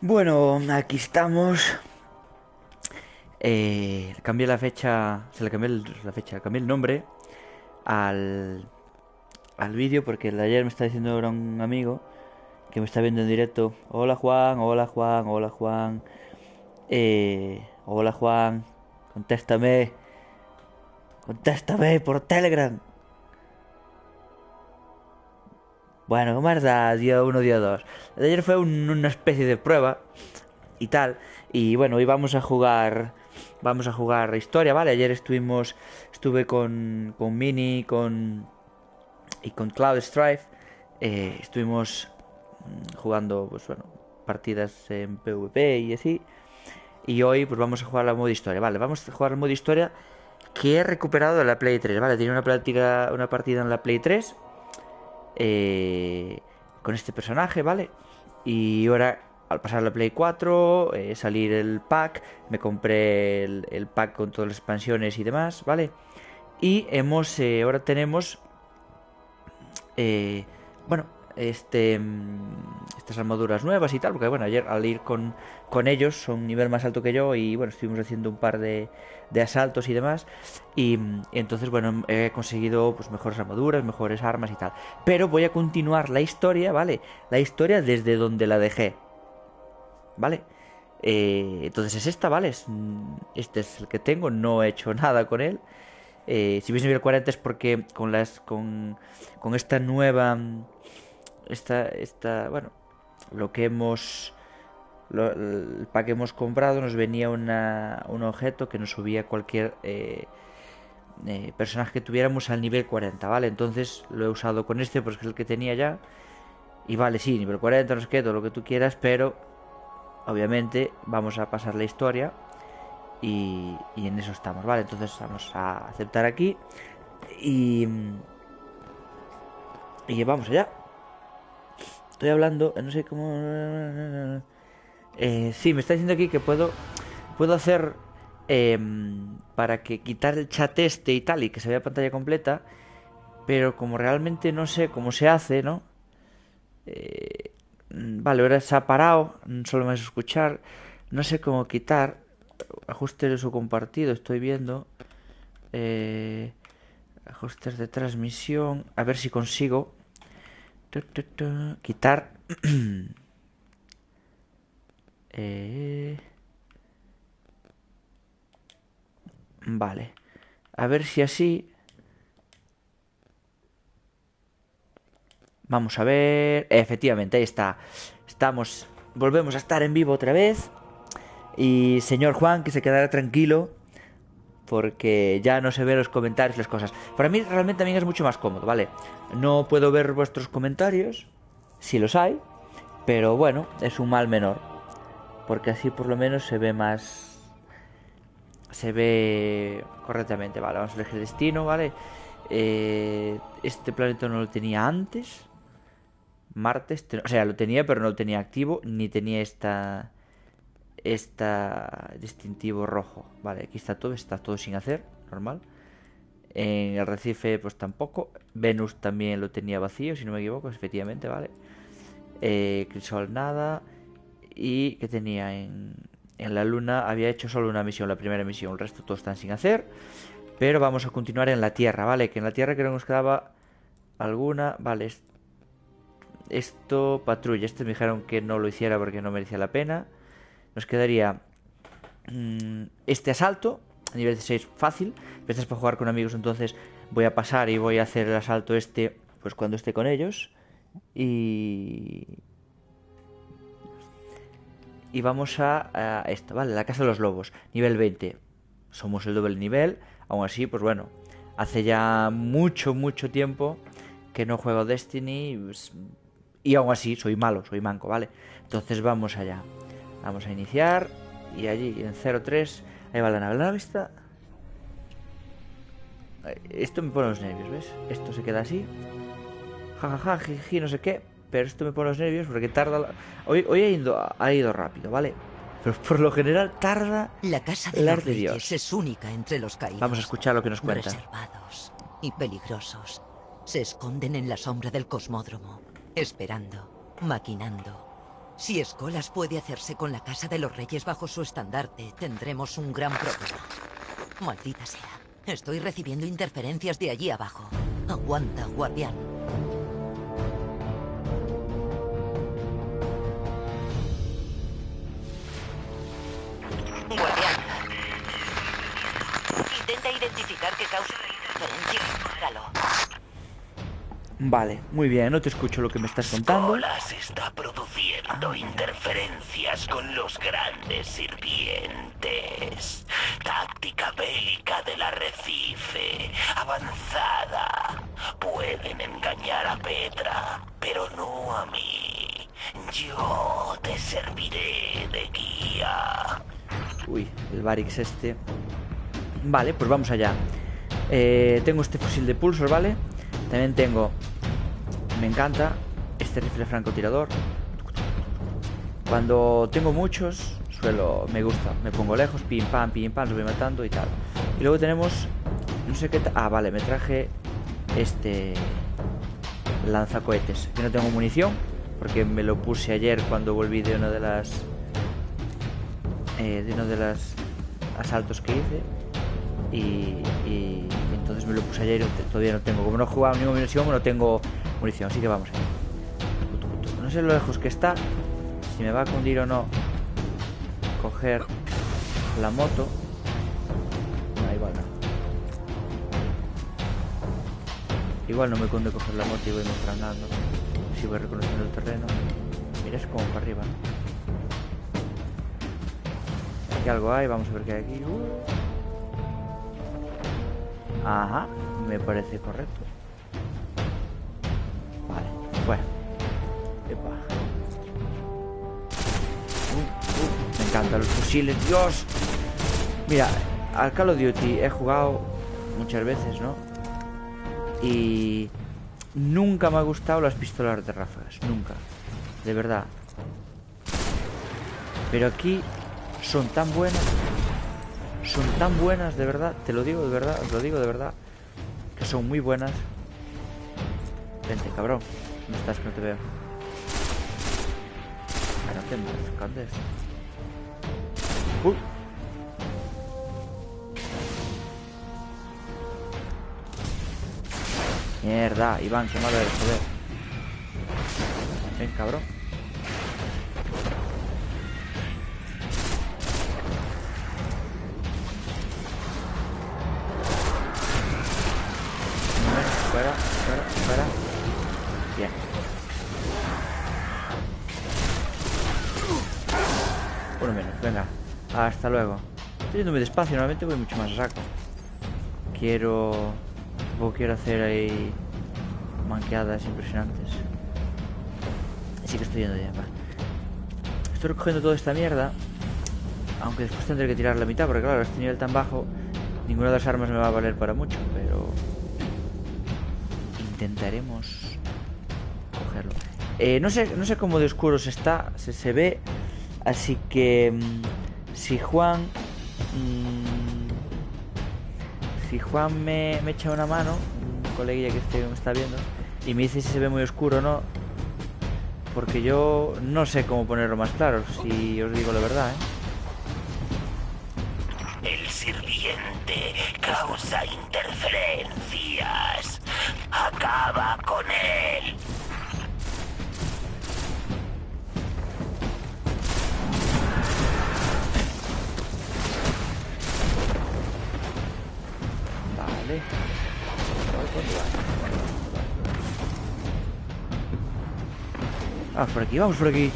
Bueno, aquí estamos. Cambié la fecha, se le cambié la fecha, cambié el nombre al, al vídeo porque el de ayer me está diciendo ahora un amigo que me está viendo en directo. Hola Juan, hola Juan, hola Juan. Hola Juan, contéstame, contéstame por Telegram. Bueno, ¿cómo da? Día uno, día dos. El de ayer fue una especie de prueba y tal. Y bueno, hoy vamos a jugar historia, ¿vale? Ayer estuve con Mini y con Cloud Strife. Estuvimos jugando, pues bueno, partidas en PvP y así. Y hoy pues vamos a jugar la modo historia, ¿vale? Vamos a jugar la modo historia que he recuperado de la Play 3, ¿vale? Tenía una partida en la Play 3 eh, con este personaje, ¿vale? Y ahora, al pasar a la Play 4, salir el pack, me compré el pack con todas las expansiones y demás, ¿vale? Y ahora tenemos, eh, bueno, estas armaduras nuevas y tal, porque bueno, ayer al ir con ellos, son un nivel más alto que yo y bueno, estuvimos haciendo un par de asaltos y demás. Y entonces, bueno, he conseguido pues mejores armaduras, mejores armas y tal. Pero voy a continuar la historia, ¿vale? La historia desde donde la dejé, ¿vale? Entonces es esta, ¿vale? Este es el que tengo, no he hecho nada con él. Si veis nivel 40 es porque con esta nueva, bueno, lo que hemos, el pack que hemos comprado nos venía un objeto que nos subía cualquier personaje que tuviéramos al nivel 40, ¿vale? Entonces lo he usado con este porque es el que tenía ya. Y vale, sí, nivel 40, no sé qué, todo lo que tú quieras, pero obviamente vamos a pasar la historia y en eso estamos, ¿vale? Entonces vamos a aceptar aquí y, y vamos allá. Estoy hablando, no sé cómo... sí, me está diciendo aquí que puedo hacer para que quitar el chat este y tal y que se vea pantalla completa, pero como realmente no sé cómo se hace, ¿no? Vale, ahora se ha parado, solo me vas a escuchar. No sé cómo quitar. Ajustes de su compartido, estoy viendo. Eh, Ajustes de transmisión. A ver si consigo quitar. Eh, vale. A ver si así. Vamos a ver. Efectivamente, ahí está. Estamos. Volvemos a estar en vivo otra vez. Y señor Juan, que se quedará tranquilo. Porque ya no se ven los comentarios y las cosas. Para mí realmente también es mucho más cómodo, ¿vale? No puedo ver vuestros comentarios, si los hay, pero bueno, es un mal menor. Porque así por lo menos se ve más... Se ve correctamente, vale. Vamos a elegir destino, ¿vale? Este planeta no lo tenía antes. Marte, o sea, lo tenía, pero no lo tenía activo, ni tenía esta distintivo rojo. Vale, aquí está todo sin hacer, normal. En el Recife, pues tampoco. Venus también lo tenía vacío, si no me equivoco, efectivamente, vale. Crisol nada. Y que tenía en la Luna, había hecho solo una misión, la primera misión. El resto todos están sin hacer. Pero vamos a continuar en la Tierra, ¿vale? Que en la Tierra creo que nos quedaba alguna. Vale, esto, patrulla. Este me dijeron que no lo hiciera porque no merecía la pena. Nos quedaría este asalto, a nivel 16 fácil. Empiezas para jugar con amigos, entonces voy a pasar y voy a hacer el asalto este pues cuando esté con ellos. Y, y vamos a esto, ¿vale? La Casa de los Lobos, nivel 20. Somos el doble nivel, aún así, pues bueno, hace ya mucho, mucho tiempo que no juego Destiny pues, y aún así soy malo, soy manco, ¿vale? Entonces vamos allá. Vamos a iniciar y allí en 03 ahí va la nave. La nave está... Esto me pone los nervios, ¿ves? Esto se queda así. Jajaja, jiji, no sé qué. Pero esto me pone los nervios porque tarda... Hoy ha ido rápido, ¿vale? Pero por lo general tarda La casa de las los de reyes Dios. es única entre los Vamos a caídos. escuchar lo que nos cuenta. Reservados y peligrosos. Se esconden en la sombra del cosmódromo, esperando, maquinando. Si Escolas puede hacerse con la Casa de los Reyes bajo su estandarte, tendremos un gran problema. Maldita sea. Estoy recibiendo interferencias de allí abajo. Aguanta, guardián. Guardián. Intenta identificar qué causa la interferencia y páralo. Vale, muy bien, no te escucho lo que me estás contando. Escolas está produciendo interferencias con los grandes sirvientes. Táctica bélica del arrecife, avanzada. Pueden engañar a Petra, pero no a mí. Yo te serviré de guía. Uy, el Varix este. Vale, pues vamos allá. Tengo este fusil de pulsos, ¿vale? También tengo, me encanta, este rifle francotirador. Cuando tengo muchos, me gusta, me pongo lejos, pim pam, los voy matando y tal. Y luego tenemos, no sé qué vale, me traje este lanzacohetes. Que no tengo munición, porque me lo puse ayer cuando volví de uno de las asaltos que hice. Y entonces me lo puse ayer y todavía no tengo. Como no he jugado ninguna munición, no tengo munición. Así que vamos allá. No sé lo lejos que está, si me va a cundir o no coger la moto. No, igual no. Igual no me cunde coger la moto y voy andando. Si voy reconociendo el terreno. Mira, es como para arriba. Aquí algo hay, vamos a ver qué hay aquí. Ajá, me parece correcto. Vale, bueno. Epa. Me encantan los fusiles, Dios. Mira, al Call of Duty he jugado muchas veces, ¿no? Y nunca me ha gustado las pistolas de ráfagas, nunca. De verdad. Pero aquí son tan buenas. Son tan buenas, de verdad, te lo digo de verdad, os lo digo de verdad, que son muy buenas. Vente, cabrón, ¿dónde estás que no te veo? No te escondes. Mierda, Iván, qué malo eres, joder. Ven, cabrón. Fuera. Bien. Uno menos, venga. Hasta luego. Estoy yendo muy despacio, normalmente voy mucho más raco. Quiero hacer ahí manqueadas impresionantes. Así que estoy yendo ya, va. Estoy recogiendo toda esta mierda. Aunque después tendré que tirar la mitad, porque claro, a este nivel tan bajo ninguna de las armas me va a valer para mucho, pero intentaremos cogerlo. No sé cómo de oscuro está, se ve. Así que si Juan me echa una mano, un coleguilla que me está viendo, y me dice si se ve muy oscuro o no, porque yo no sé cómo ponerlo más claro, si os digo la verdad, El sirviente causa interferencias. Acaba con él. Vale. Vamos por aquí.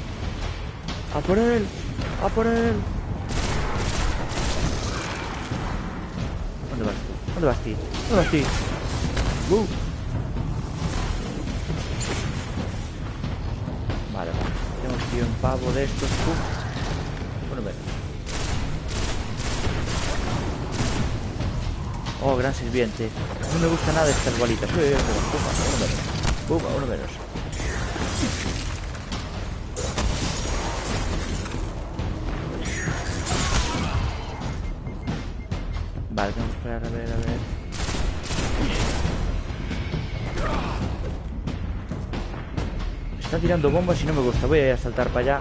¡A por él! ¿Dónde vas tú? ¿Dónde vas tú? Vale. Tenemos aquí un pavo de estos. Bueno, menos. Oh, gran sirviente. No me gusta nada estas bolitas. Uno menos. Vale, tengo que esperar a ver. Está tirando bombas y no me gusta. Voy a saltar para allá.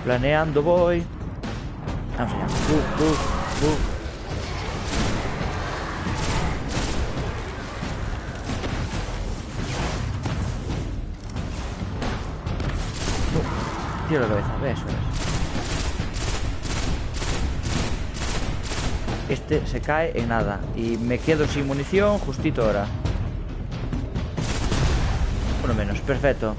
Planeando voy. Vamos allá. Tiro la cabeza. Eso es. Este se cae en nada. Y me quedo sin munición justito ahora. Uno menos. Perfecto.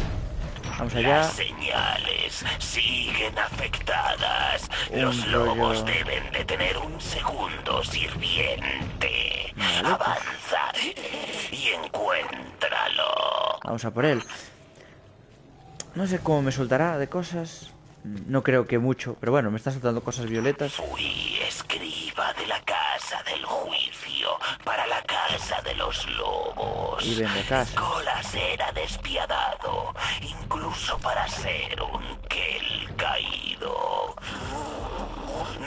Vamos allá. Las señales siguen afectadas. Los Un lobos rollo. deben de tener un segundo sirviente. Vale, Avanza y encuéntralo. Vamos a por él. No sé cómo me soltará de cosas. No creo que mucho. Pero bueno, me está soltando cosas violetas. Fui escriba de la casa del juicio para la casa de los lobos. Y vende casa. Nicolás era despiadado, incluso para ser un Kel caído.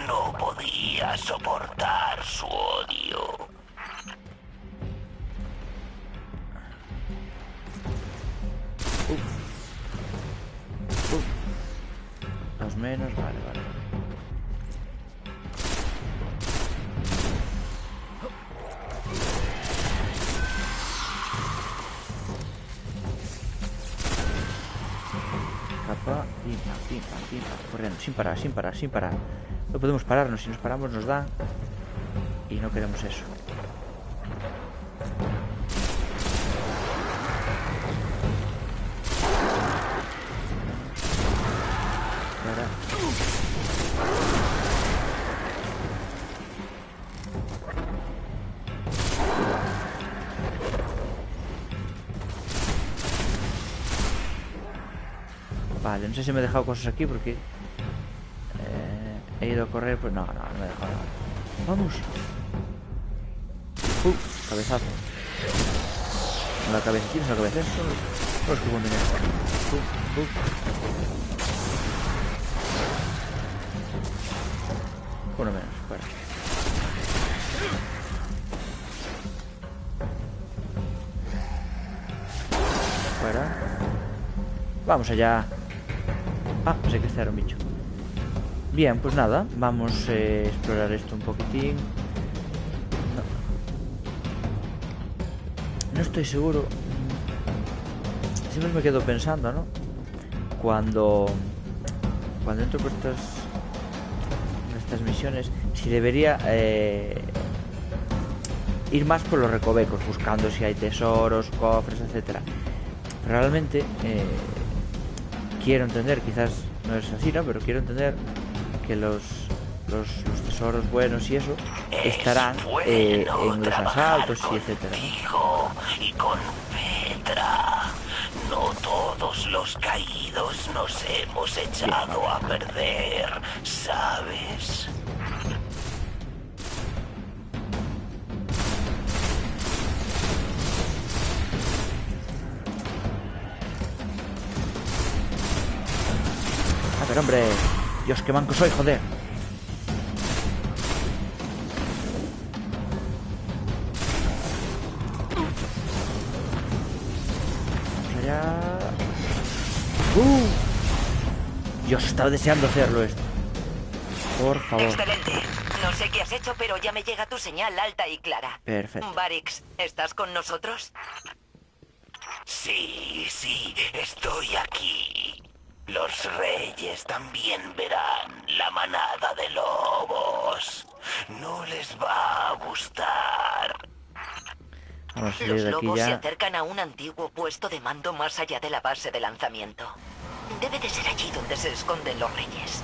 No podía soportar su odio. Dos menos, vale. Capa, pim, pam, corriendo, sin parar. No podemos pararnos, si nos paramos nos dan. Y no queremos eso. Ahora. Vale, no sé si me he dejado cosas aquí porque he ido a correr, pues no me he dejado nada. Vamos. Cabezazo. No la cabeza, ¿tienes la cabeza? Son los que ponen esto. Uno menos, fuera. Fuera. Vamos allá. Ah, pensé que este era un bicho. Bien, pues nada, vamos a explorar esto un poquitín. No estoy seguro. Siempre me quedo pensando, ¿no? Cuando entro por estas misiones, si debería ir más por los recovecos, buscando si hay tesoros, cofres, etcétera. Pero realmente quiero entender, quizás no es así, ¿no? Pero quiero entender que los tesoros buenos y eso estarán en los asaltos y etcétera, ¿no? Y con Petra. No todos los caídos nos hemos echado a perder, ¿sabes? A ver, hombre. Dios, qué manco soy, joder. Vamos allá. Dios, estaba deseando hacerlo esto. Por favor. Excelente. No sé qué has hecho, pero ya me llega tu señal alta y clara. Perfecto. Varix, ¿estás con nosotros? Sí, estoy aquí. Los reyes también verán la manada de lobos. No les va a gustar. Vamos a salir Los de aquí lobos se ya. acercan a un antiguo puesto de mando más allá de la base de lanzamiento. Debe de ser allí donde se esconden los reyes.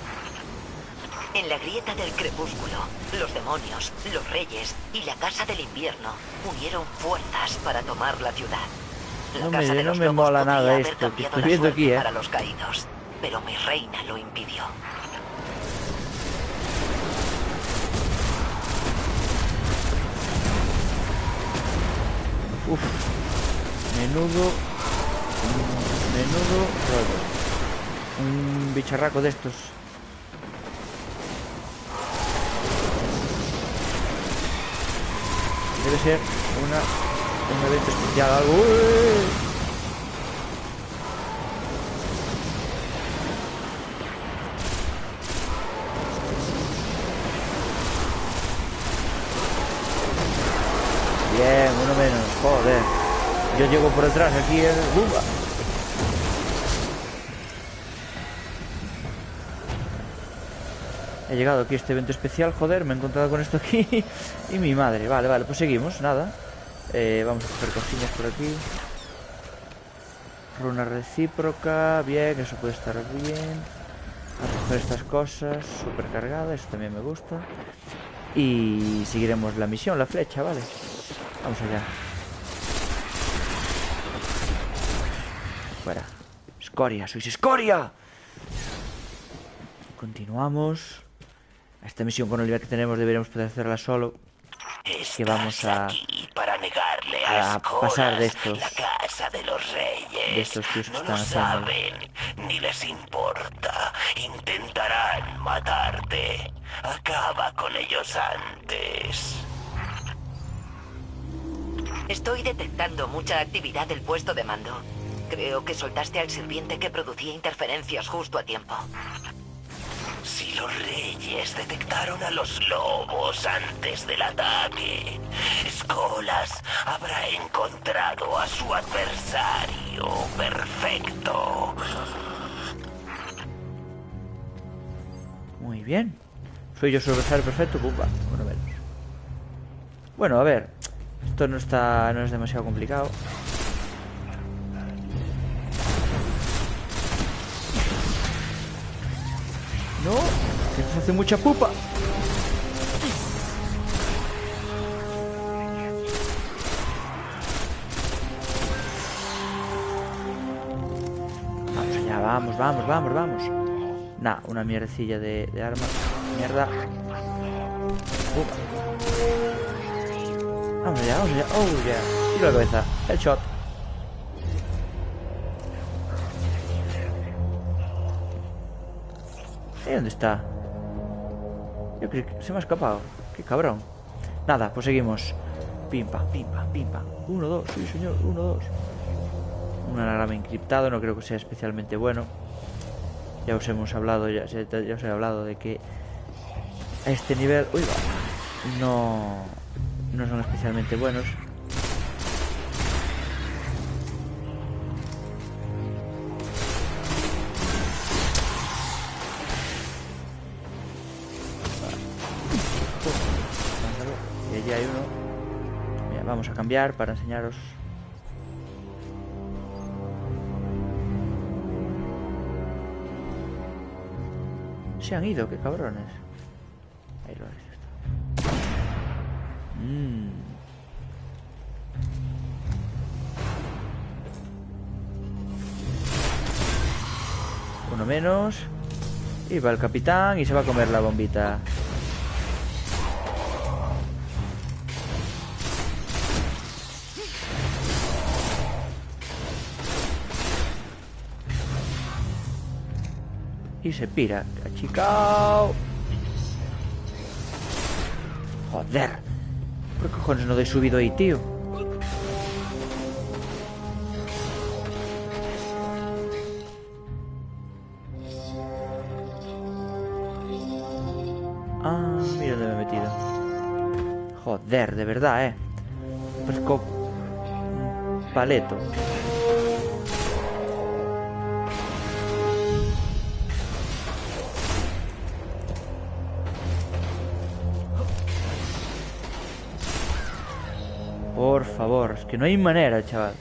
En la grieta del crepúsculo, los demonios, los reyes y la Casa del Invierno unieron fuerzas para tomar la ciudad. La No Casa de no los me Lobos mola podría nada haber esto que cambiado estoy la viendo suerte aquí, para los caídos, pero mi reina lo impidió. Uf. Menudo rollo. Un bicharraco de estos. Debe ser un evento especial, algo. ¡Uy! Uno menos, joder. Yo llego por detrás, aquí es... ¡Bumba! He llegado aquí a este evento especial, joder, me he encontrado con esto aquí. Y mi madre, vale, pues seguimos, nada. Vamos a coger cosillas por aquí. Runa recíproca, bien, eso puede estar bien. A coger estas cosas, super cargada, eso también me gusta. Y seguiremos la misión, la flecha, vale. Vamos allá. Fuera. Escoria, sois escoria. Continuamos. Esta misión con el nivel que tenemos deberíamos poder hacerla solo. Que vamos a para negarle a pasar de estos. La casa de los reyes. De estos tíos que no están lo haciendo. saben, ni les importa. Intentarán matarte. Acaba con ellos antes. Estoy detectando mucha actividad del puesto de mando. Creo que soltaste al sirviente que producía interferencias justo a tiempo. Si los reyes detectaron a los lobos antes del ataque, Skolas habrá encontrado a su adversario perfecto. Muy bien. Soy yo su adversario perfecto, pumba. Bueno, menos. Bueno, a ver. Esto no es demasiado complicado. No, que nos hace mucha pupa. Vamos allá, vamos. Nah, una mierdecilla de arma. Mierda. Vamos allá. Oh, yeah. Tiro la cabeza. Headshot. ¿Y dónde está? Yo creo que se me ha escapado. Qué cabrón. Nada, pues seguimos. Pim pam. 1, 2, sí señor, 1, 2. Un anagrama encriptado, no creo que sea especialmente bueno. Ya os hemos hablado, ya os he hablado de que a este nivel, uy, no son especialmente buenos. Y allí hay uno. Mira, vamos a cambiar para enseñaros. Se han ido, qué cabrones. Ahí lo habéis visto. Uno menos. Y va el capitán y se va a comer la bombita. Y se pira. Achicao. Joder. ¿Por qué cojones no doy subido ahí, tío? Ah, mira dónde me he metido. Joder, de verdad, Parezco un paleto. Por favor, es que no hay manera, chaval.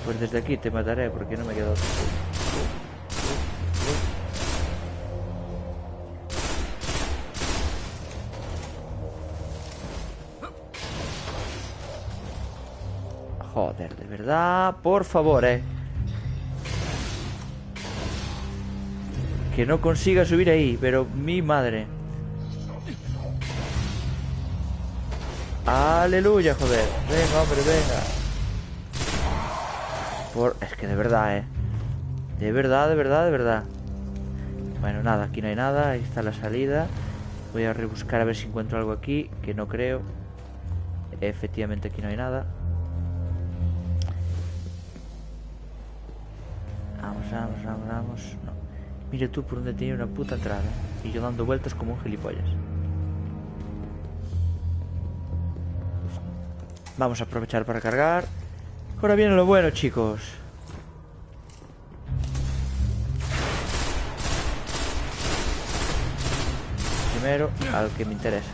Pues desde aquí te mataré porque no me quedo otro. Joder, de verdad, por favor, que no consiga subir ahí, pero mi madre. Aleluya, joder. Venga, hombre, venga. Es que de verdad, de verdad. Bueno, nada, aquí no hay nada. Ahí está la salida. Voy a rebuscar a ver si encuentro algo aquí, que no creo. Efectivamente aquí no hay nada. Vamos. No. Mire tú por donde tenía una puta entrada. Y yo dando vueltas como un gilipollas. Vamos a aprovechar para cargar. Ahora viene lo bueno, chicos. Primero al que me interesa.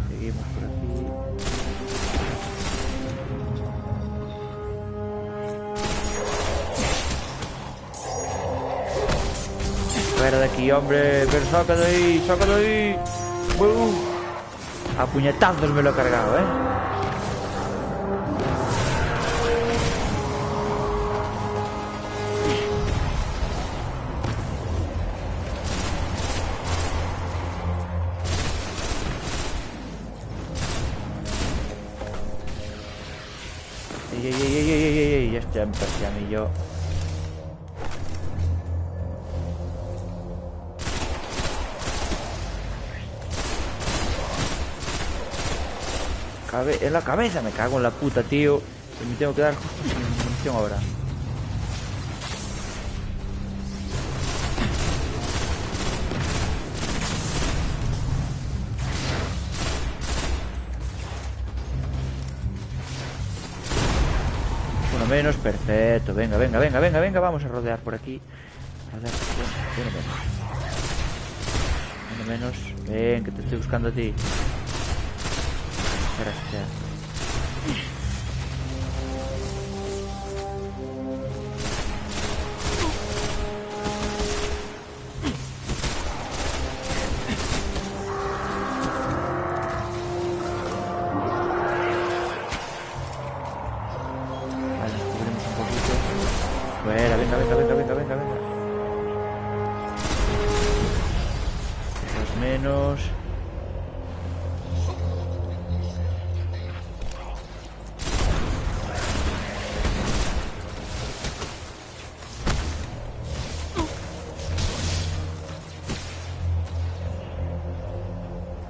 Seguimos por aquí. Fuera de aquí, hombre. Pero saca de ahí, saca de ahí. A puñetazos me lo he cargado, Ey, ya empecé a mí yo. En la cabeza, me cago en la puta, tío. Y me tengo que dar justo sin munición ahora. Uno menos, perfecto. Venga, vamos a rodear por aquí. Rodear por aquí. Uno menos. Uno menos. Ven, que te estoy buscando a ti. Gracias. Vale, nos cubrimos un poquito. Fuera, venga. Dos menos.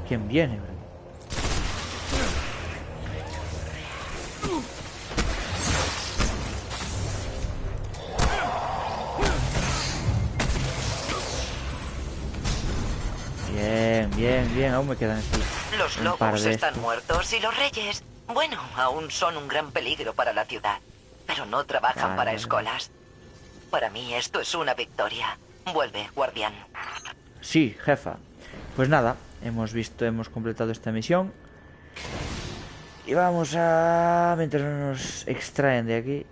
¿Quién viene, bro? Bien, aún me quedan aquí. Los lobos están muertos y los reyes, bueno, aún son un gran peligro para la ciudad. Pero no trabajan para escolas. Para mí esto es una victoria. Vuelve, guardián. Sí, jefa. Pues nada, hemos completado esta misión. Y vamos a... mientras no nos extraen de aquí,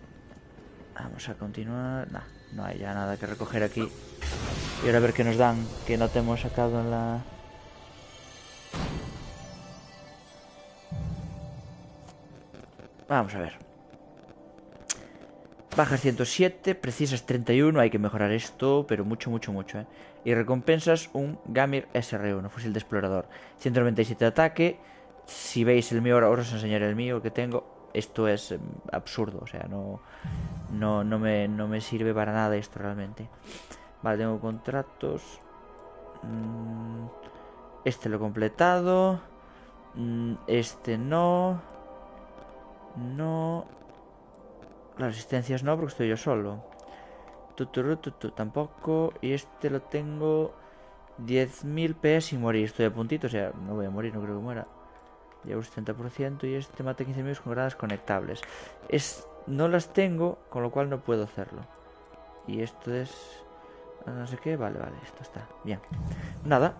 vamos a continuar. Nah, no hay ya nada que recoger aquí. Y ahora a ver qué nos dan, que no te hemos sacado en la... Vamos a ver. Bajas 107, precisas 31. Hay que mejorar esto, pero mucho, ¿eh? Y recompensas un Gamir SR1, fusil de explorador. 197 de ataque. Si veis el mío, ahora os enseñaré el mío que tengo. Esto es absurdo, o sea, no me sirve para nada esto realmente. Vale, tengo contratos. Este lo he completado. Este no. No. Las asistencias no, porque estoy yo solo. Tampoco. Y este lo tengo 10.000 PS sin morir. Estoy a puntito, o sea, no voy a morir, no creo que muera. Llevo un 70%. Y este mata 15 enemigos con granadas conectables. No las tengo, con lo cual no puedo hacerlo. Y esto es... no sé qué, vale, esto está bien. Nada,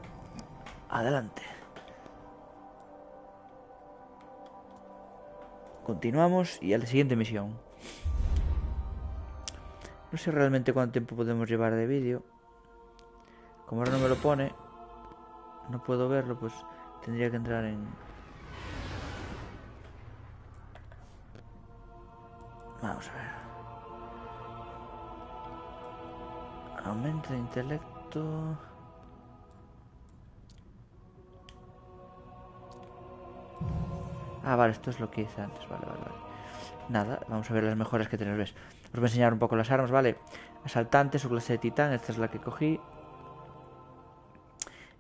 adelante. Continuamos y a la siguiente misión. No sé realmente cuánto tiempo podemos llevar de vídeo. Como ahora no me lo pone, no puedo verlo, pues tendría que entrar en... Vamos a ver. Aumento de intelecto... Ah, vale, esto es lo que hice antes, vale. Nada, vamos a ver las mejoras que tenemos, ¿ves? Os voy a enseñar un poco las armas, ¿vale? Asaltante, su clase de titán, esta es la que cogí.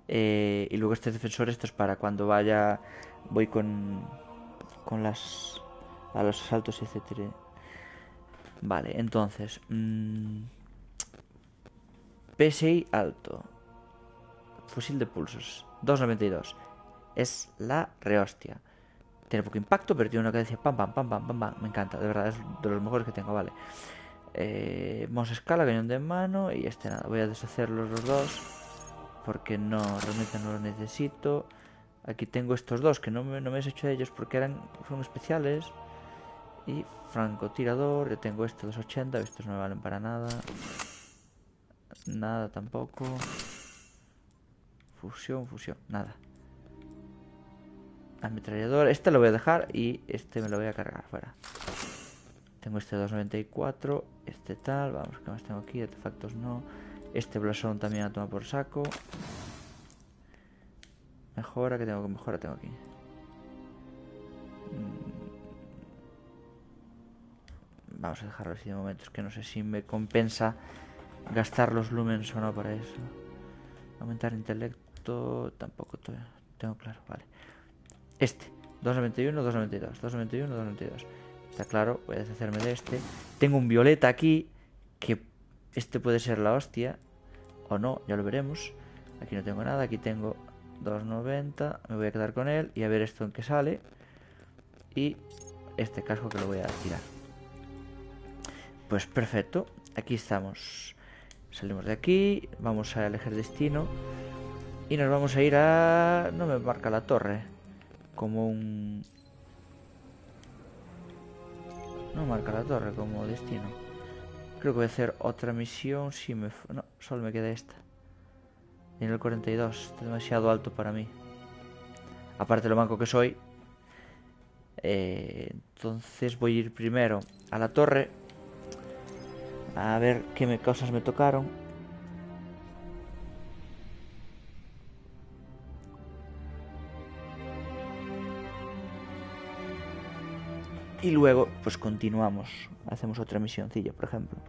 Y luego este defensor, esto es para cuando voy con las... a los asaltos, etcétera. Vale, entonces... PSI alto. Fusil de pulsos. 2,92. Es la rehostia. Tiene poco impacto, pero tiene una cadencia pam, pam, pam, pam, pam, pam. Me encanta, de verdad, es de los mejores que tengo, vale. Vamos a escala, cañón de mano. Y este nada, voy a deshacerlos los dos, porque no, realmente no los necesito. Aquí tengo estos dos, que no me he deshecho de ellos porque son especiales. Y francotirador, yo tengo este 280, estos no me valen para nada. Nada tampoco. Fusión, nada. Ametrallador, este lo voy a dejar y este me lo voy a cargar fuera. Tengo este 294, este tal, vamos, ¿qué más tengo aquí? Artefactos no. Este blasón también a tomar por saco. Mejora, ¿qué tengo? Mejora tengo aquí. Vamos a dejarlo así de momento, es que no sé si me compensa gastar los lumens o no para eso. Aumentar intelecto, tampoco tengo claro, vale. Este, 291, 292, 291, 292. Está claro, voy a deshacerme de este. Tengo un violeta aquí, que este puede ser la hostia, o no, ya lo veremos. Aquí no tengo nada, aquí tengo 290, me voy a quedar con él y a ver esto en qué sale. Y este casco que lo voy a tirar. Pues perfecto, aquí estamos. Salimos de aquí, vamos a elegir destino y nos vamos a ir a... No me marca la torre como un... No marca la torre como destino. Creo que voy a hacer otra misión si me... No, solo me queda esta. Nivel 42, está demasiado alto para mí. Aparte de lo manco que soy. Entonces voy a ir primero a la torre. A ver qué cosas me tocaron. Y luego, pues continuamos. Hacemos otra misioncilla, por ejemplo.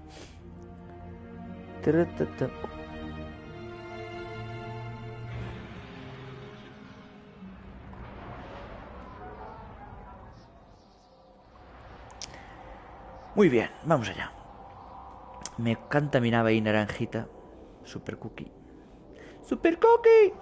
Muy bien, vamos allá. Me encanta mi nave ahí naranjita. Super cookie. ¡Super cookie!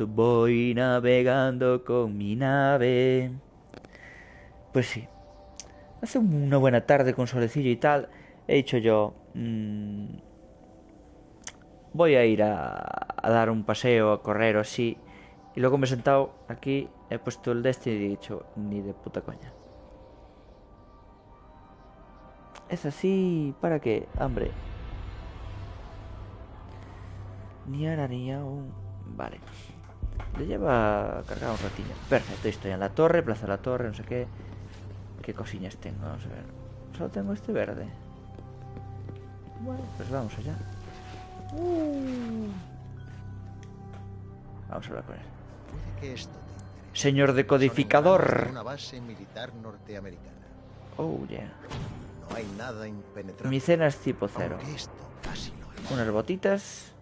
Voy navegando con mi nave. Pues sí. Hace una buena tarde con solecillo y tal. He dicho yo... voy a ir a dar un paseo, a correr o así. Y luego me he sentado aquí, he puesto el Destiny y he dicho, ni de puta coña. Es así, ¿para qué? Hambre. Ni ahora ni aún. Vale. Le lleva cargado un ratillo. Perfecto, estoy en la torre, plaza de la torre, no sé qué. ¿Qué cosillas tengo? Vamos a ver. Solo tengo este verde. Bueno, pues vamos allá. Vamos a hablar con él. Puede que esto te interese. Señor decodificador. Una base militar norteamericana. Oh, yeah. No hay nada impenetrable. Mi cena es tipo cero. Aunque esto casi lo es. Unas botitas.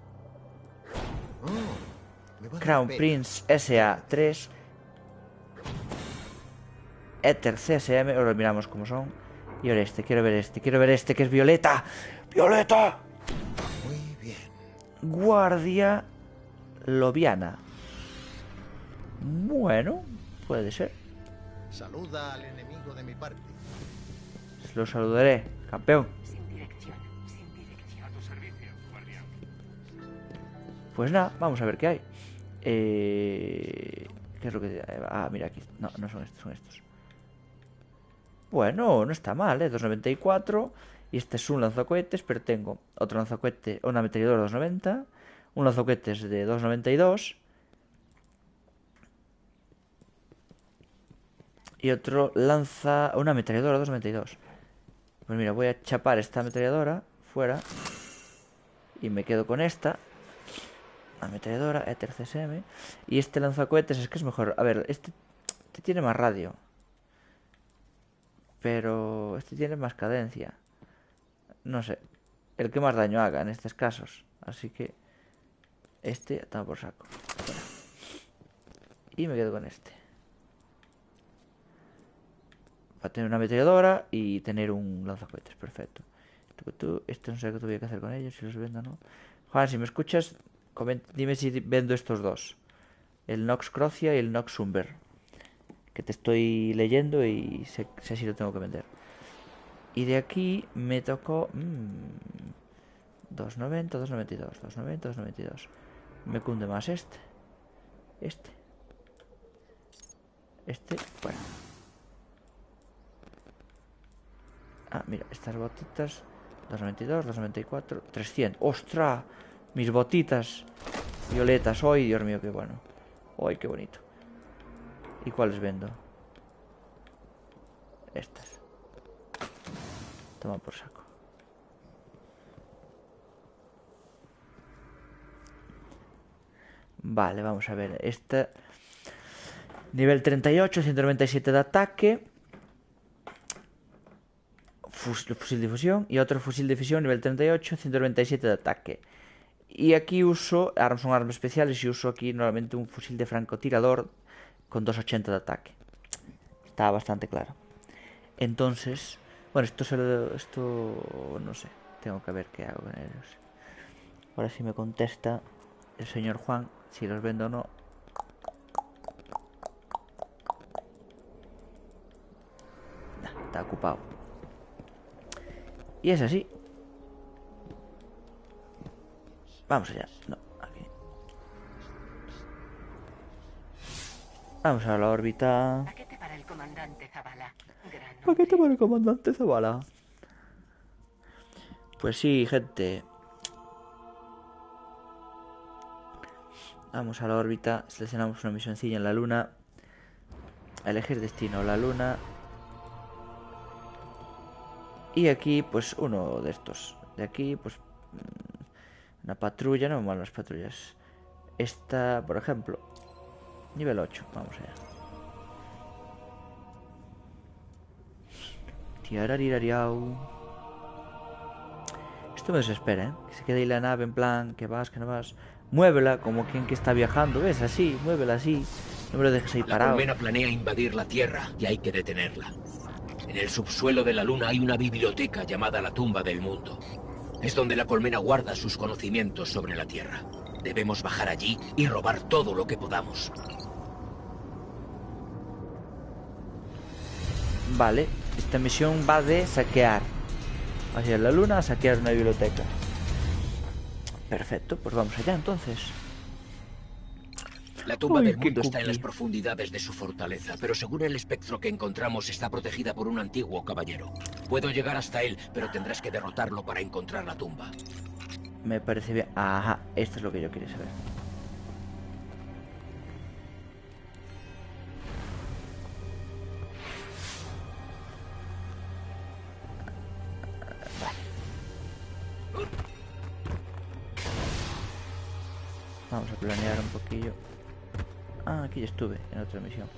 Me va a dar Crown pena. Prince SA3. Ether CSM. Ahora miramos cómo son. Y ahora este, quiero ver este que es violeta. ¡Violeta! Muy bien. Guardia Lobiana. Bueno, puede ser. Saluda al enemigo de mi parte. Lo saludaré, campeón. Sin dirección. A tu servicio, guardián. Pues nada, vamos a ver qué hay. ¿Qué es lo que... Ah, mira aquí. No, no son estos, son estos. Bueno, no está mal, 294. Y este es un lanzacohetes, pero tengo otro lanzacohete, una ametralladora 290. Un lanzacohetes de 292. Y otro lanza... Una ametralladora 292. Pues mira, voy a chapar esta ametralladora fuera. Y me quedo con esta ametralladora, Ether CSM. Y este lanzacohetes es que es mejor. A ver, este tiene más radio. Pero este tiene más cadencia. No sé. El que más daño haga en estos casos. Así que este toma por saco. Fuera. Y me quedo con este. Para tener una ametralladora y tener un lanzacohetes. Perfecto. Esto no sé qué tuviera que hacer con ellos, si los vendo o no. Juan, si me escuchas, dime si vendo estos dos. El Nox Crocia y el Nox Sumber. Que te estoy leyendo y sé si lo tengo que vender. Y de aquí me tocó... 290, 292, 290, 292. Me cunde más este. Este, bueno. Ah, mira, estas botitas. 292, 294, 300. ¡Ostras! Mis botitas violetas. ¡Ay, Dios mío, qué bueno! ¡Ay, qué bonito! ¿Y cuáles vendo? Estas. Toma por saco. Vale, vamos a ver. Esta... Nivel 38, 197 de ataque. Fusil de fusión. Y otro fusil de fusión, nivel 38, 197 de ataque. Y aquí uso... son armas especiales y uso aquí normalmente un fusil de francotirador con 280 de ataque. Está bastante claro. Entonces... Bueno, esto no sé. Tengo que ver qué hago con ellos. Ahora sí me contesta el señor Juan si los vendo o no. Nah, está ocupado. Y es así. Vamos allá. No, aquí. Vamos a la órbita. Paquete para el comandante Zavala. Paquete para el comandante Zavala. Pues sí, gente. Vamos a la órbita. Seleccionamos una misión sencilla en la luna. Elegir destino, la luna. Y aquí, pues, uno de estos. De aquí, pues, una patrulla. No me molan las patrullas. Esta, por ejemplo, nivel 8. Vamos allá. Tiararirariau. Esto me desespera, ¿eh? Que se quede ahí la nave en plan, que vas, que no vas. Muévela como quien que está viajando, ¿ves? Así, muévela así. No me lo dejes ahí parado. La colmena planea invadir la Tierra y hay que detenerla. En el subsuelo de la Luna hay una biblioteca llamada la Tumba del Mundo. Es donde la colmena guarda sus conocimientos sobre la Tierra. Debemos bajar allí y robar todo lo que podamos. Vale, esta misión va de saquear. Hacia la Luna a saquear una biblioteca. Perfecto, pues vamos allá entonces. La tumba Uy, del qué mundo está en cookie. las profundidades de su fortaleza, pero según el espectro que encontramos está protegida por un antiguo caballero. Puedo llegar hasta él, pero tendrás que derrotarlo para encontrar la tumba. Me parece bien. Ajá, esto es lo que yo quería saber. Vamos a planear un poquillo. Ah, aquí ya estuve, en otra misión.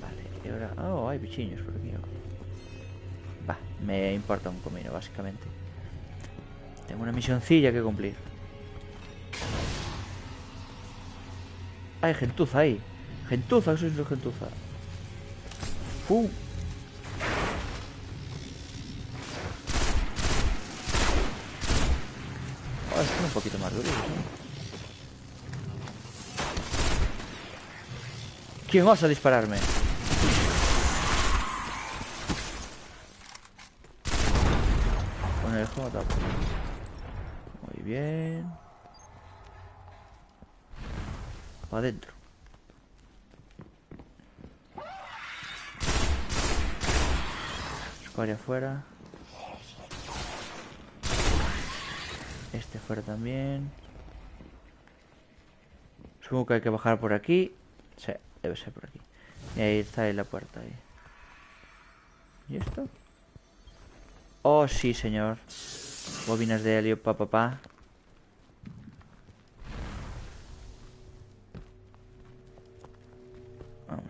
Vale, y ahora... Oh, hay bichiños por aquí. Va, me importa un comino, básicamente. Tengo una misioncilla que cumplir. Hay gentuza ahí. Gentuza, eso es lo gentuza. ¡Pum! Oh, están un poquito más duros, ¿no? ¿Quién osa dispararme? Con el J. Muy bien. Para adentro. Escoria afuera. Este fuera también. Supongo que hay que bajar por aquí. Sí. Debe ser por aquí. Y ahí está ahí la puerta ahí. ¿Y esto? Oh, sí, señor. Bobinas de helio, pa. Vamos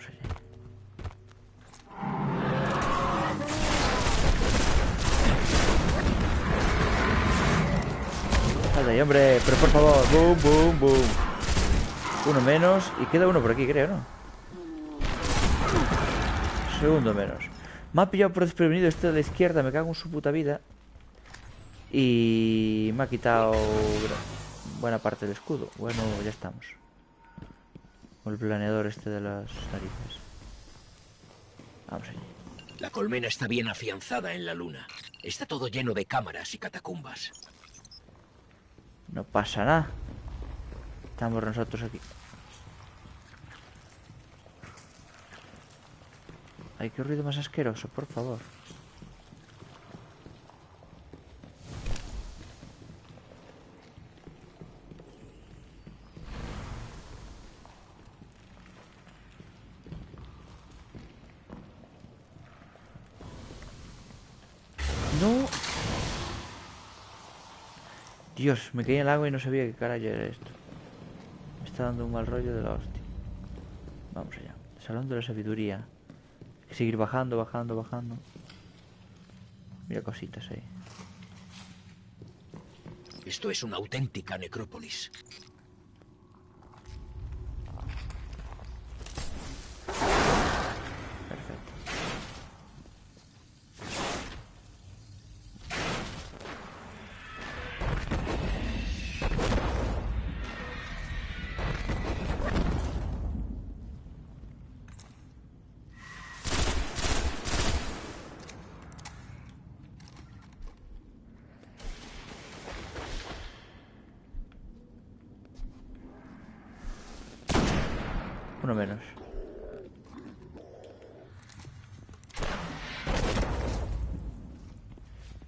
allá. Sal de ahí, hombre. Pero por favor. Boom, boom, boom. Uno menos. Y queda uno por aquí, creo, ¿no? Segundo menos. Me ha pillado por desprevenido este de la izquierda. Me cago en su puta vida. Y me ha quitado buena parte del escudo. Bueno, ya estamos. O el planeador este de las narices. Vamos allí. La colmena está bien afianzada en la luna. Está todo lleno de cámaras y catacumbas. No pasa nada. Estamos nosotros aquí. Ay, qué ruido más asqueroso, por favor. No. Dios, me caí en el agua y no sabía qué carajo era esto. Me está dando un mal rollo de la hostia. Vamos allá. Salón de la sabiduría. Hay que seguir bajando, bajando, bajando. Mira cositas ahí. Esto es una auténtica necrópolis. Perfecto. Uno menos.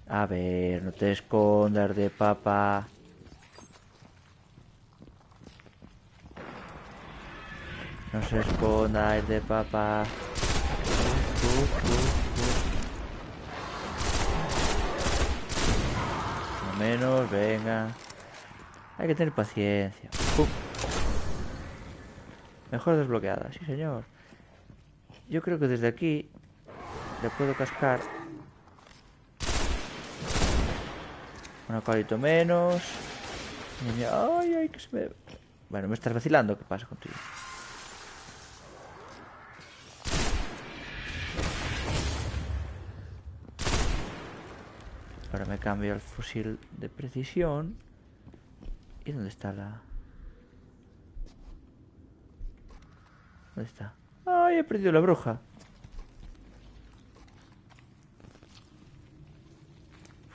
A ver, no te escondas de papá. No se esconda de papá. Uno menos, venga. Hay que tener paciencia. Mejor desbloqueada, sí señor. Yo creo que desde aquí le puedo cascar un acuarito menos. Ay, ay, que se me... Bueno, me estás vacilando. ¿Qué pasa contigo? Ahora me cambio al fusil de precisión. ¿Y dónde está la...? ¿Dónde está? ¡Ay, he perdido la bruja!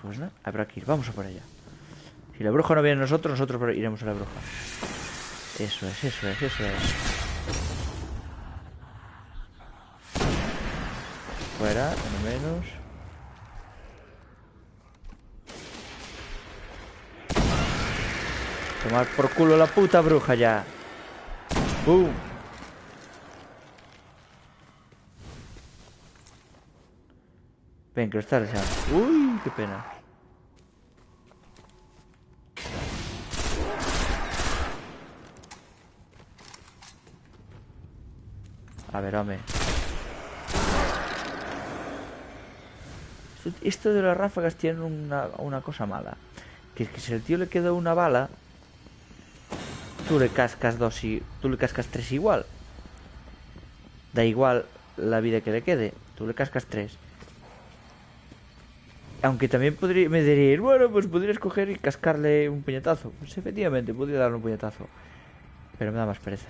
Pues nada, habrá que ir. Vamos a por ella. Si la bruja no viene a nosotros, nosotros iremos a la bruja. Eso es, eso es, eso es. Fuera, uno menos. Tomar por culo la puta bruja ya. ¡Bum! Ven, que lo está deseando. ¡Uy! ¡Qué pena! A ver, hombre. Esto de las ráfagas tiene una cosa mala. Que es que si al tío le queda una bala, tú le cascas dos y... Tú le cascas tres igual. Da igual la vida que le quede. Tú le cascas tres. Aunque también me diría, bueno, pues podría escoger y cascarle un puñetazo. Pues efectivamente, podría darle un puñetazo. Pero me da más pereza.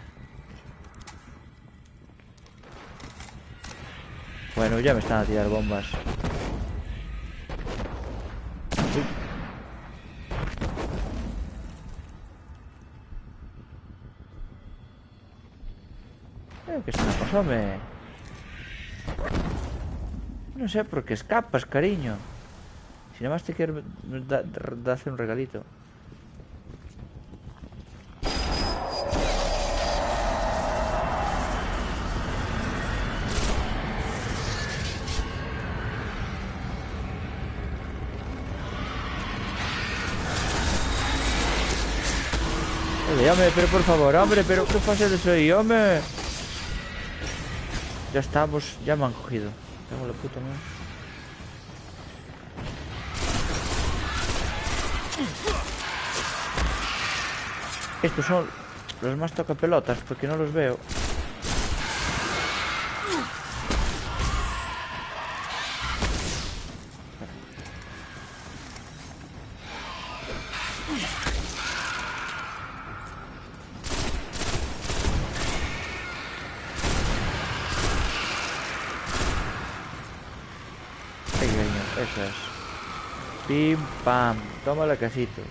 Bueno, ya me están a tirar bombas. ¿Qué es una cosa, hombre? No sé por qué escapas, cariño. Si nada más te quiero hacer un regalito. Oye, hombre, pero por favor, hombre, pero qué fácil soy, hombre. Ya estamos, ya me han cogido. Tengo la puta madre. Estos son los más tocapelotas porque no los veo. Pequeño, eso es. Pim, pam. Tómala, casitos.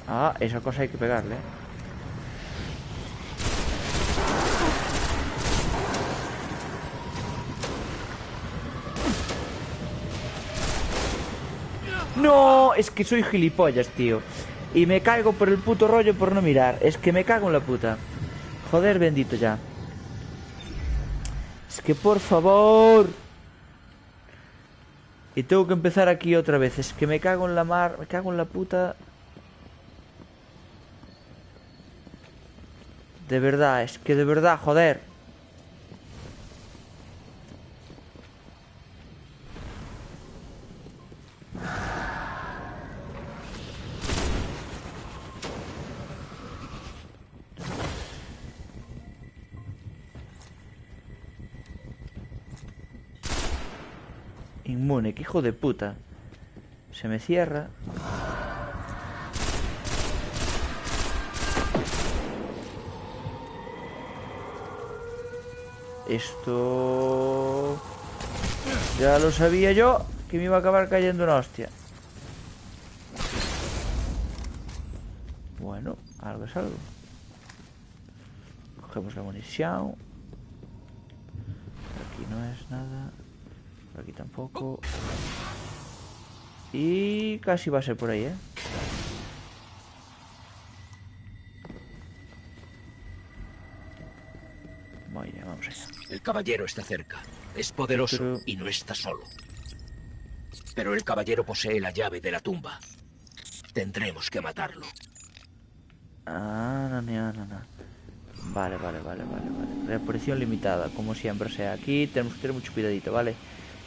Ah, esa cosa hay que pegarle. No, es que soy gilipollas, tío. Y me caigo por el puto rollo por no mirar. Es que me cago en la puta. Joder, bendito ya. Es que por favor. Y tengo que empezar aquí otra vez. Es que me cago en la mar. Me cago en la puta. De verdad, es que de verdad, joder. Inmune, que hijo de puta. Se me cierra. Esto... Ya lo sabía yo, que me iba a acabar cayendo una hostia. Bueno, algo es algo. Cogemos la munición. Por aquí no es nada. Por aquí tampoco. Y casi va a ser por ahí, ¿eh? Vaya, vamos allá. El caballero está cerca. Es poderoso Pero... y no está solo. Pero el caballero posee la llave de la tumba. Tendremos que matarlo. Ah, no. Vale. Reaparición limitada, como siempre. O sea, aquí tenemos que tener mucho cuidadito, ¿vale?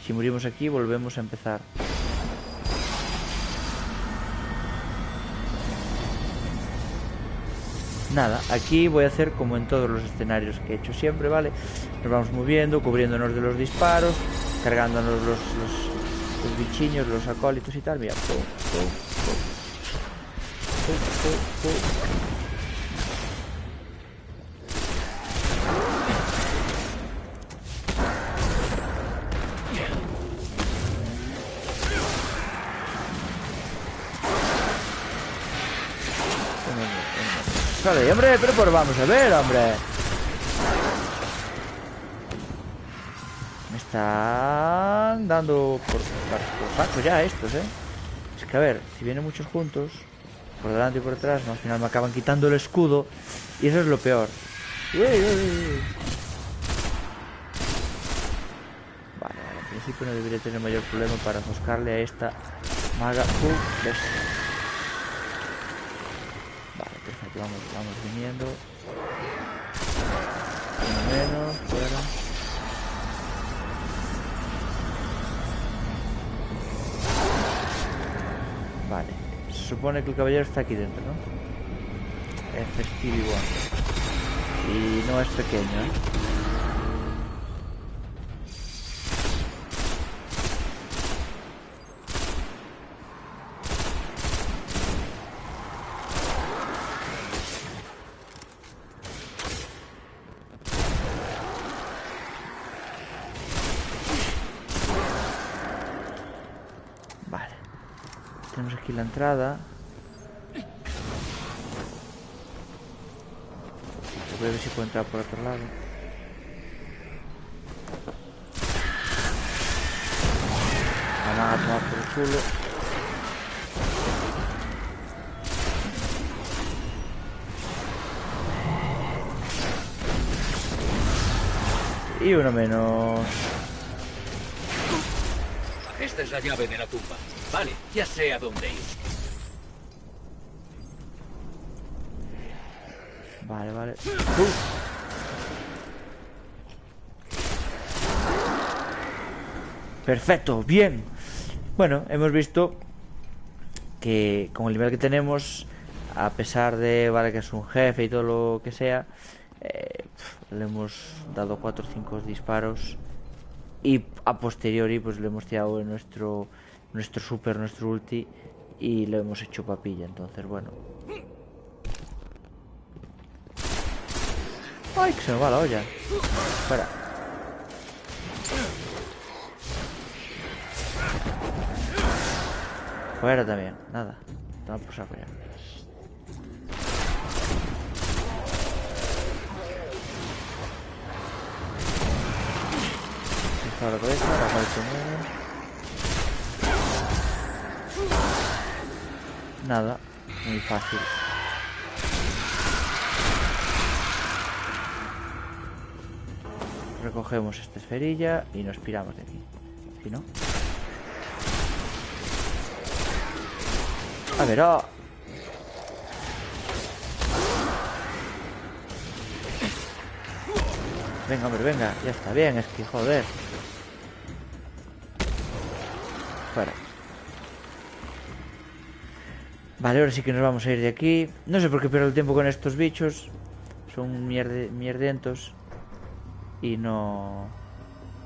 Si morimos aquí, volvemos a empezar. Nada, aquí voy a hacer como en todos los escenarios que he hecho siempre, ¿vale? Nos vamos moviendo, cubriéndonos de los disparos, cargándonos los bichiños, los acólitos y tal. Mira, pum. Vale, hombre, pero pues vamos a ver, hombre. Me están dando por saco ya estos, ¿eh? Es que a ver, si vienen muchos juntos, por delante y por detrás, ¿no? Al final me acaban quitando el escudo. Y eso es lo peor. Vale, en principio no debería tener mayor problema para buscarle a esta maga. Perfecto, vamos viniendo. Uno menos, fuera. Vale. Se supone que el caballero está aquí dentro, ¿no? Efectivo. Y no es pequeño, ¿eh? Tenemos aquí la entrada. Voy a ver si puedo entrar por otro lado. La van a tomar por el culo. Y uno menos. Esta es la llave de la tumba. Vale, ya sé a dónde ir. Vale. Perfecto, bien. Bueno, hemos visto que con el nivel que tenemos, a pesar de, vale, que es un jefe y todo lo que sea, le hemos dado 4 o 5 disparos y a posteriori pues le hemos tirado nuestro super, nuestro ulti y le hemos hecho papilla. Entonces bueno, ay, que se me va la olla. Fuera. Fuera también, nada. Toma por saco ya. Disparo la cabeza, la cabeza mueve. Nada, muy fácil. Recogemos esta esferilla y nos piramos de aquí. Si no... A ver, oh. Venga, hombre, venga. Ya está bien, es que joder. Fuera. Vale, ahora sí que nos vamos a ir de aquí. No sé por qué pierdo el tiempo con estos bichos. Son mierdentos. Y no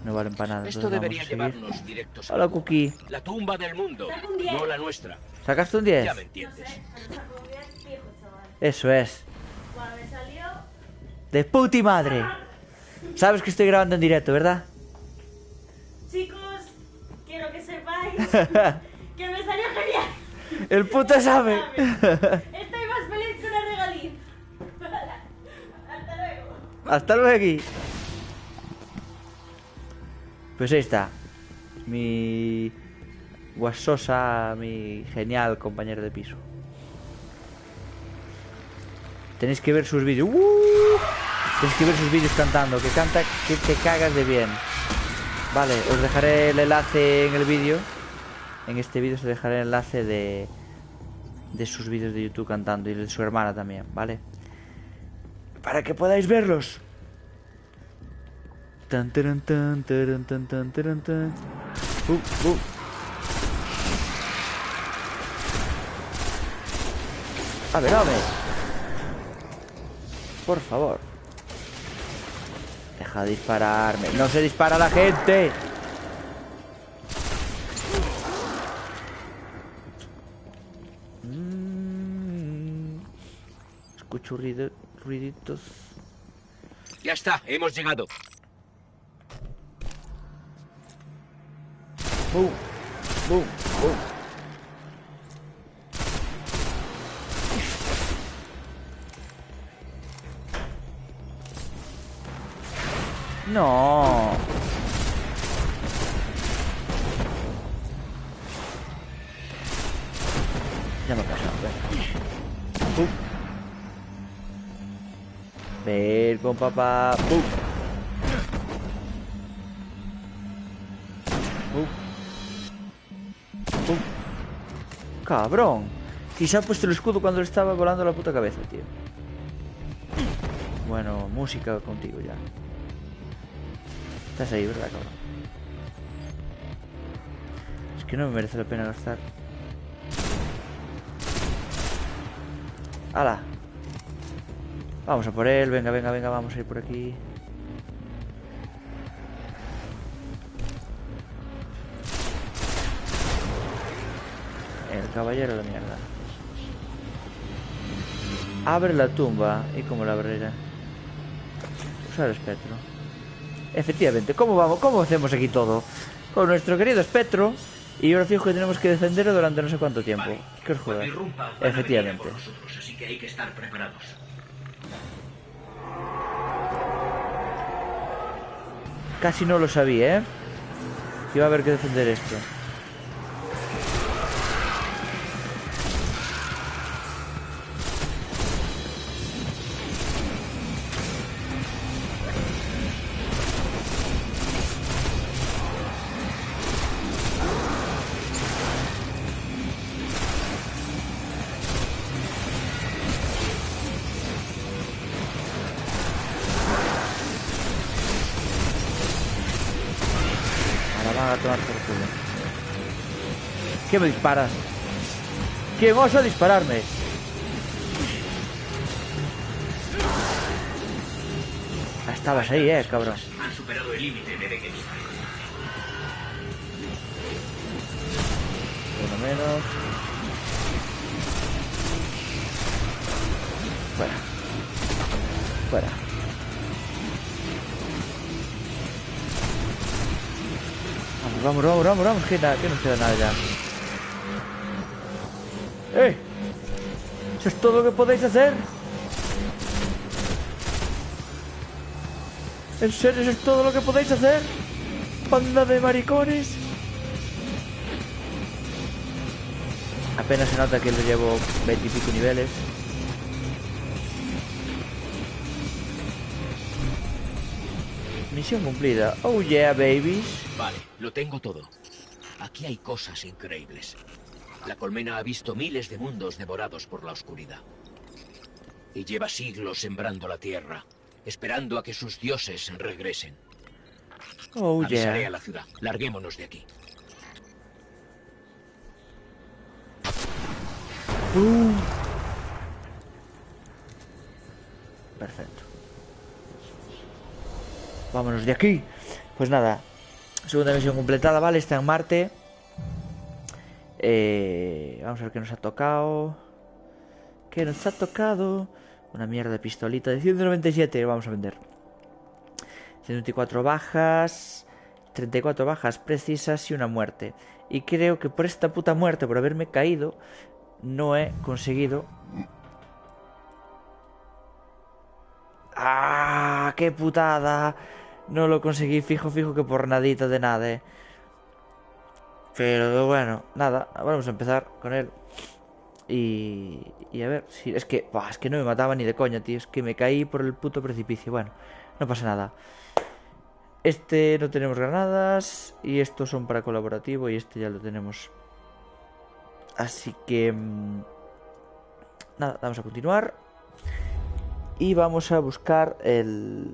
valen para nada. Esto debería llevarnos directos a la Cookie. La tumba del mundo, no la nuestra. ¿Sacaste un 10? Ya me entiendes. Eso es. De puti madre. Sabes que estoy grabando en directo, ¿verdad? Chicos, quiero que sepáis que me salió genial. El puto examen. Estoy más feliz que una regalín. Hasta luego. Hasta luego. Pues ahí está. Mi guasosa, mi genial compañero de piso. Tenéis que ver sus vídeos. Tenéis que ver sus vídeos cantando. Que canta que te cagas de bien. Vale, os dejaré el enlace en el vídeo. En este vídeo os dejaré el enlace de sus vídeos de YouTube cantando. Y de su hermana también, ¿vale? Para que podáis verlos. Tan, taran, tan, taran, tan, tan, taran, tan. A ver, por favor. Deja de dispararme. No se dispara a la gente. Escucho ruiditos. Ya está, hemos llegado. Boom, boom, boom. No. Ya me ha pasado, ven. Ven con papá. Cabrón. Quizá ha puesto el escudo cuando le estaba volando la puta cabeza, tío. Bueno, música contigo ya. Estás ahí, ¿verdad, cabrón? Es que no me merece la pena gastar. ¡Hala! Vamos a por él, venga, vamos a ir por aquí. El caballero de la mierda. Abre la tumba. ¿Y cómo la abrirá? Usar espectro. Efectivamente, ¿cómo vamos? ¿Cómo hacemos aquí todo? Con nuestro querido espectro. Y ahora fijo que tenemos que defenderlo durante no sé cuánto tiempo. Vale. ¿Qué os juega? Cuando irrumpa, Efectivamente. por nosotros, así que hay que estar preparados. Casi no lo sabía, ¿eh? Que iba a haber que defender esto. A tomar por culo. ¿Qué me disparas? ¿Quién osa dispararme? Estabas ahí, cabrón. Han superado el límite de Begemia. Uno menos. Fuera. Fuera. Vamos, que nos queda nada ya. ¿Eso es todo lo que podéis hacer? ¿En serio eso es todo lo que podéis hacer? ¡Banda de maricones! Apenas se nota que le llevo 20 y pico niveles. Misión cumplida. Oh yeah, babies. Vale, lo tengo todo. Aquí hay cosas increíbles. La colmena ha visto miles de mundos devorados por la oscuridad. Y lleva siglos sembrando la tierra, esperando a que sus dioses regresen. Oh Avisaré yeah. a la ciudad. Larguémonos de aquí. Perfecto. Vámonos de aquí. Pues nada. Segunda misión completada, vale. Está en Marte. Vamos a ver qué nos ha tocado. ¿Qué nos ha tocado? Una mierda de pistolita de 197. Vamos a vender. 124 bajas. 34 bajas precisas y una muerte. Y creo que por esta puta muerte, por haberme caído, no he conseguido... ¡Ah! ¡Qué putada! No lo conseguí fijo que por nadita de nada, Pero bueno, nada. Vamos a empezar con él. Y a ver si... Es que no me mataba ni de coña, tío. Es que me caí por el puto precipicio. Bueno, no pasa nada. Este no tenemos granadas. Y estos son para colaborativo. Y este ya lo tenemos. Así que... nada, vamos a continuar. Y vamos a buscar el...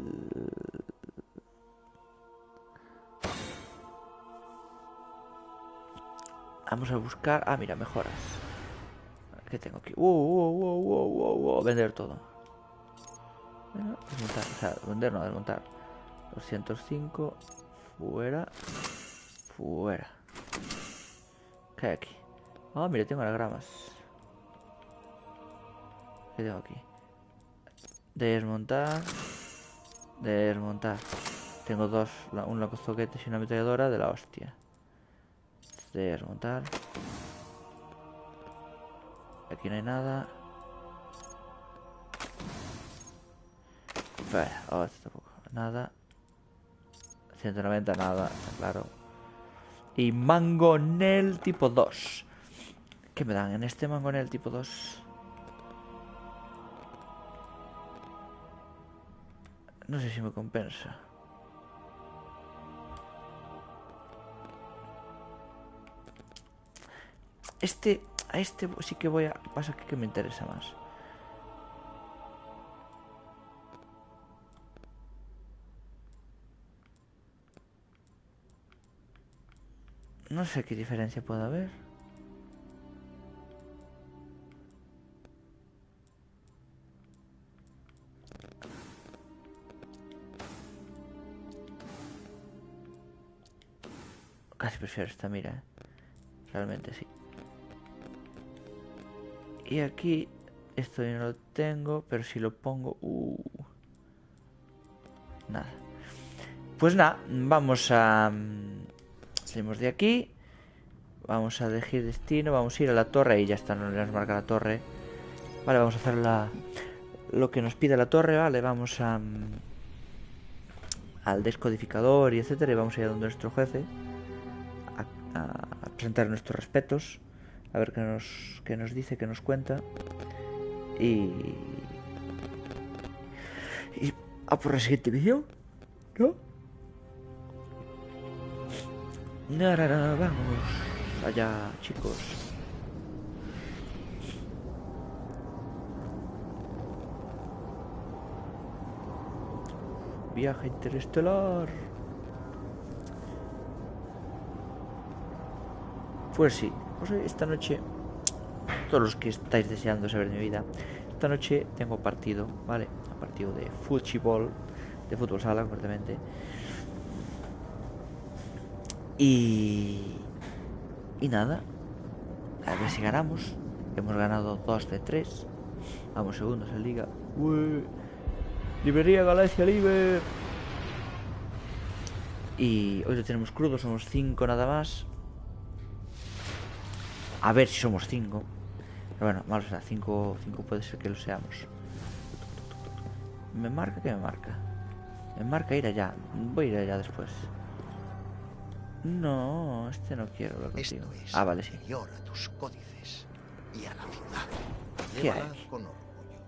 Vamos a buscar... Ah, mira, mejoras. ¿Qué tengo aquí? Vender todo. Desmontar, o sea, vender no, desmontar. 205. Fuera. Fuera. ¿Qué hay aquí? Ah, mira, tengo las gramas. ¿Qué tengo aquí? Desmontar. Desmontar. Tengo dos, un lanzazoquetes y una ametralladora de la hostia. Desmontar. Aquí no hay nada. Fuera. Oh, esto tampoco. Nada. 190, nada, está claro. Y mangonel tipo 2. ¿Qué me dan en este mangonel tipo 2? No sé si me compensa. A este sí que voy a... Pasa que me interesa más. No sé qué diferencia puede haber. Casi prefiero esta mira, Realmente sí. Y aquí esto yo no lo tengo, pero si lo pongo... Nada. Pues nada, vamos a... Salimos de aquí. Vamos a elegir destino. Vamos a ir a la torre y ya está, no nos marca la torre. Vale, vamos a hacer lo que nos pide la torre, vale. Vamos a... al descodificador y etcétera. Y vamos a ir a donde nuestro jefe. A presentar nuestros respetos. A ver qué nos dice, qué nos cuenta. Y a por la siguiente misión, ¿no? Nada, vamos allá, chicos. Viaje interestelar. Pues sí, pues esta noche, todos los que estáis deseando saber de mi vida, esta noche tengo partido, ¿vale? Un partido de fútbol de fútbol sala, concretamente. Y nada, a ver si ganamos. Hemos ganado 2 de 3. Vamos segundos en liga. ¡Ué! ¡Librería Galaxia Liber! Y hoy lo tenemos crudo, somos 5 nada más. A ver si somos 5. Pero bueno, malo será, 5 puede ser que lo seamos. ¿Me marca? ¿Qué me marca? Me marca ir allá. Voy a ir allá después. No, este no quiero hablar contigo. Esto es Vale, sí. superior a tus códices y a la ciudad. ¿Qué Llévala hay? con orgullo.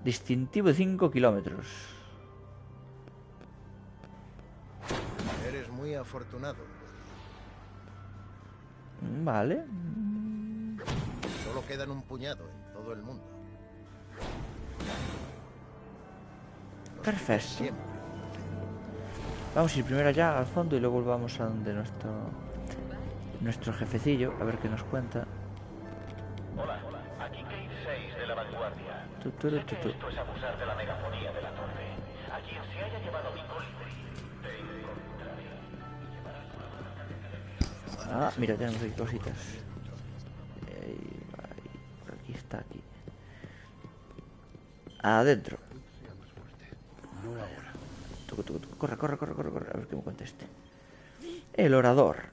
Distintivo de 5 kilómetros. Eres muy afortunado. Vale. Solo quedan un puñado en todo el mundo. Los Perfecto. siempre. Vamos a ir primero allá al fondo y luego vamos a donde nuestro jefecillo, a ver qué nos cuenta. Hola, aquí Gate 6 de la vanguardia. Tu. Esto es abusar de la megafonía de la torre. A quien se haya llevado mi colibrí, te encontraré. Ah, mira, tenemos aquí cositas. Por aquí está, aquí. Adentro. Corre, a ver que me conteste. El orador.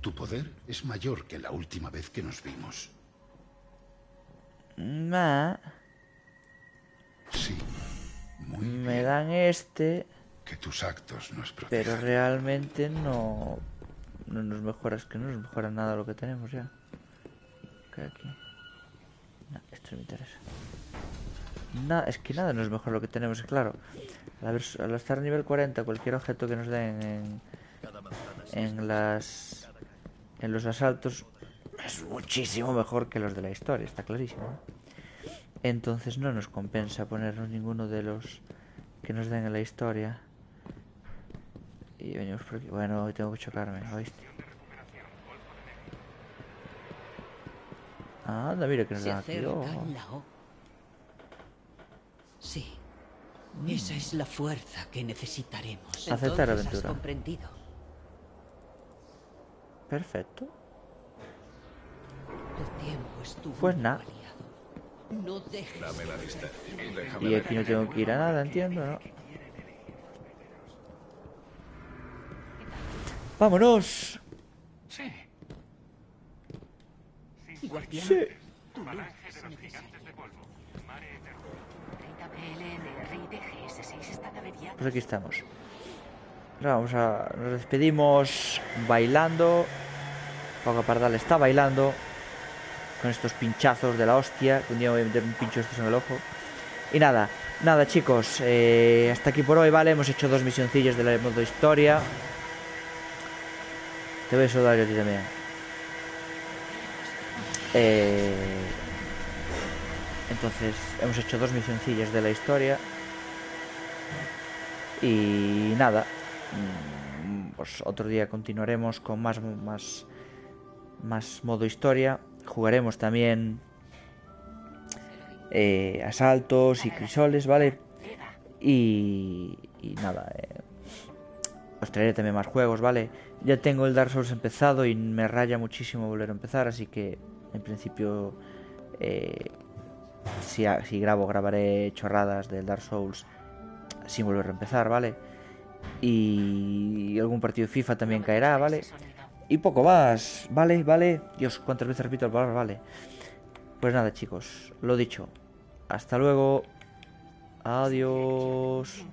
Tu poder es mayor que la última vez que nos vimos. Nah, Sí, muy me bien. dan este, Que tus actos nos pero protejan. realmente no nos mejora, es que no nos mejora nada lo que tenemos ya. ¿Qué hay aquí? No, esto no me interesa. Nada, es que nada nos mejora lo que tenemos, claro. Al estar a nivel 40, cualquier objeto que nos den en los asaltos es muchísimo mejor que los de la historia, está clarísimo, ¿no? Entonces no nos compensa ponernos ninguno de los que nos den en la historia. Y venimos por aquí. Bueno, hoy tengo que chocarme, ¿oíste? Anda, mira que nos Se dan aquí. acerca Oh. la O. Sí. Esa es la fuerza que necesitaremos. Aceptar Entonces aventura. has comprendido. Perfecto. El tiempo es tu Pues único nada. aliado. No dejes. Y aquí no tengo que ir a nada, entiendo, ¿no? ¡Vámonos! Sí. Guardián, Sí. tu luz Falange es de los necesaria. gigantes de polvo. Mare eterno. 30 PLNR y DGS-6 están averiados. Pues aquí estamos. Ahora nos despedimos bailando. Paco Pardal está bailando con estos pinchazos de la hostia. Que un día voy a meter un pincho de estos en el ojo. Y nada, chicos, hasta aquí por hoy, ¿vale? Hemos hecho 2 misioncillas del modo historia. Te voy a saludar yo a ti también. Entonces, hemos hecho 2 misioncillas de la historia. Y nada, pues otro día continuaremos con más modo historia. Jugaremos también asaltos y crisoles, ¿vale? Y nada, os traeré también más juegos, ¿vale? Ya tengo el Dark Souls empezado y me raya muchísimo volver a empezar, así que en principio si grabaré chorradas del Dark Souls sin volver a empezar, ¿vale? Y algún partido de FIFA también caerá, ¿vale? Y poco más, ¿vale? Dios, cuántas veces repito el palabra, ¿vale? Pues nada, chicos, lo dicho. Hasta luego. Adiós.